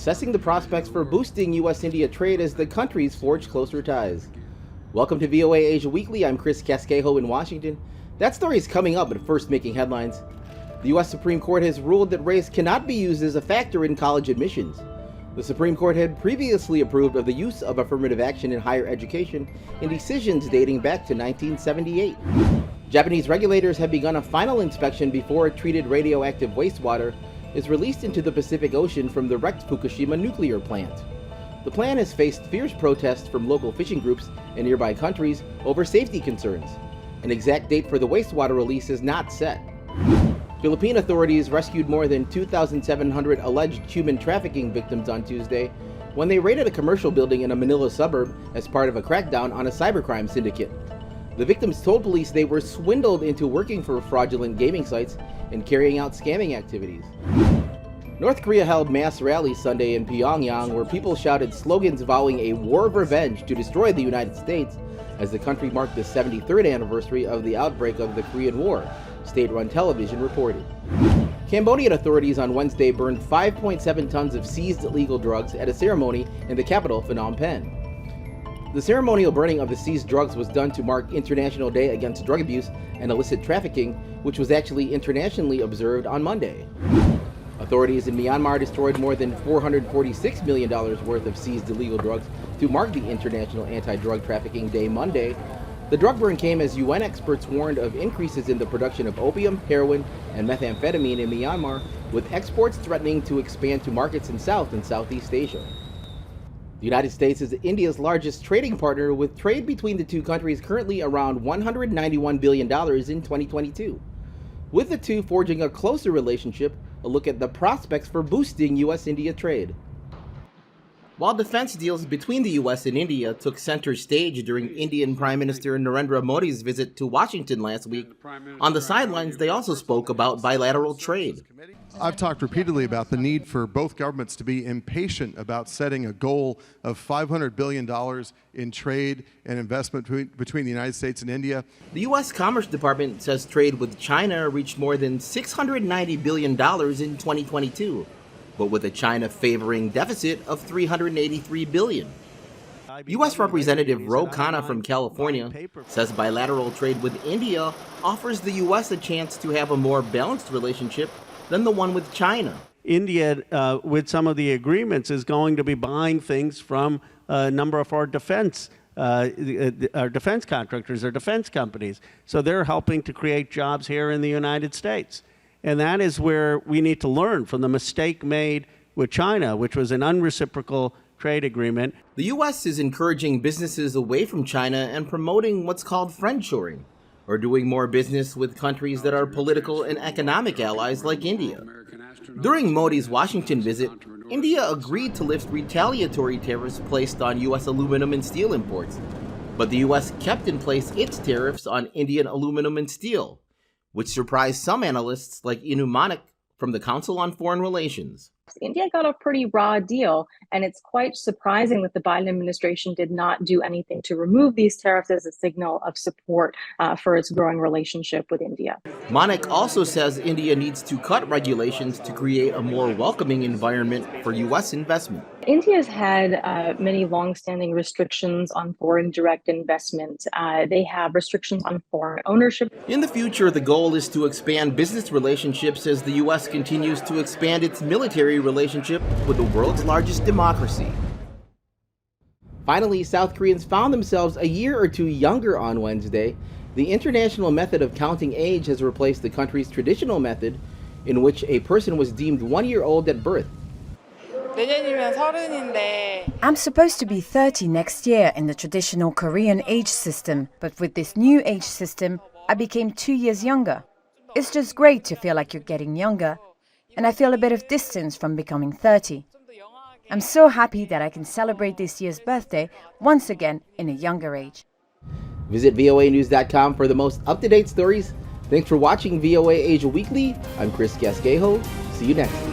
assessing the prospects for boosting U.S.-India trade as the countries forge closer ties. Welcome to VOA Asia Weekly. I'm Chris Casquejo in Washington. That story is coming up, but first making headlines. The U.S. Supreme Court has ruled that race cannot be used as a factor in college admissions. The Supreme Court had previously approved of the use of affirmative action in higher education in decisions dating back to 1978. Japanese regulators have begun a final inspection before treated radioactive wastewater is released into the Pacific Ocean from the wrecked Fukushima nuclear plant. The plan has faced fierce protests from local fishing groups in nearby countries over safety concerns. An exact date for the wastewater release is not set. Philippine authorities rescued more than 2,700 alleged human trafficking victims on Tuesday when they raided a commercial building in a Manila suburb as part of a crackdown on a cybercrime syndicate. The victims told police they were swindled into working for fraudulent gaming sites and carrying out scamming activities. North Korea held mass rallies Sunday in Pyongyang where people shouted slogans vowing a war of revenge to destroy the United States as the country marked the 73rd anniversary of the outbreak of the Korean War, state-run television reported. Cambodian authorities on Wednesday burned 5.7 tons of seized illegal drugs at a ceremony in the capital, Phnom Penh. The ceremonial burning of the seized drugs was done to mark International Day Against Drug Abuse and Illicit Trafficking, which was actually internationally observed on Monday. Authorities in Myanmar destroyed more than $446 million worth of seized illegal drugs to mark the International Anti-Drug Trafficking Day Monday. The drug burn came as UN experts warned of increases in the production of opium, heroin, and methamphetamine in Myanmar, with exports threatening to expand to markets in South and Southeast Asia. The United States is India's largest trading partner, with trade between the two countries currently around $191 billion in 2022. With the two forging a closer relationship, a look at the prospects for boosting U.S.-India trade. While defense deals between the U.S. and India took center stage during Indian Prime Minister Narendra Modi's visit to Washington last week, on the sidelines they also spoke about bilateral trade. I've talked repeatedly about the need for both governments to be impatient about setting a goal of $500 billion in trade and investment between the United States and India. The U.S. Commerce Department says trade with China reached more than $690 billion in 2022, but with a China favoring deficit of $383 billion. U.S. Representative Ro Khanna from California says bilateral trade with India offers the U.S. a chance to have a more balanced relationship than the one with China. India, with some of the agreements, is going to be buying things from a number of our defense contractors or defense companies. So they're helping to create jobs here in the United States. And that is where we need to learn from the mistake made with China, which was an unreciprocal trade agreement. The U.S. is encouraging businesses away from China and promoting what's called friendshoring, or doing more business with countries that are political and economic allies like India. During Modi's Washington visit, India agreed to lift retaliatory tariffs placed on U.S. aluminum and steel imports, but the U.S. kept in place its tariffs on Indian aluminum and steel, which surprised some analysts like Inu Manik from the Council on Foreign Relations. India got a pretty raw deal, and it's quite surprising that the Biden administration did not do anything to remove these tariffs as a signal of support for its growing relationship with India. Manik also says India needs to cut regulations to create a more welcoming environment for U.S. investment. India's had many longstanding restrictions on foreign direct investment. They have restrictions on foreign ownership. In the future, the goal is to expand business relationships as the U.S. continues to expand its military relationship with the world's largest democracy. Finally, South Koreans found themselves a year or two younger on Wednesday. The international method of counting age has replaced the country's traditional method, in which a person was deemed 1 year old at birth. I'm supposed to be 30 next year in the traditional Korean age system, but with this new age system, I became 2 years younger. It's just great to feel like you're getting younger, and I feel a bit of distance from becoming 30. I'm so happy that I can celebrate this year's birthday once again in a younger age. Visit voanews.com for the most up-to-date stories. Thanks for watching VOA Asia Weekly. I'm Chris Casquejo. See you next time.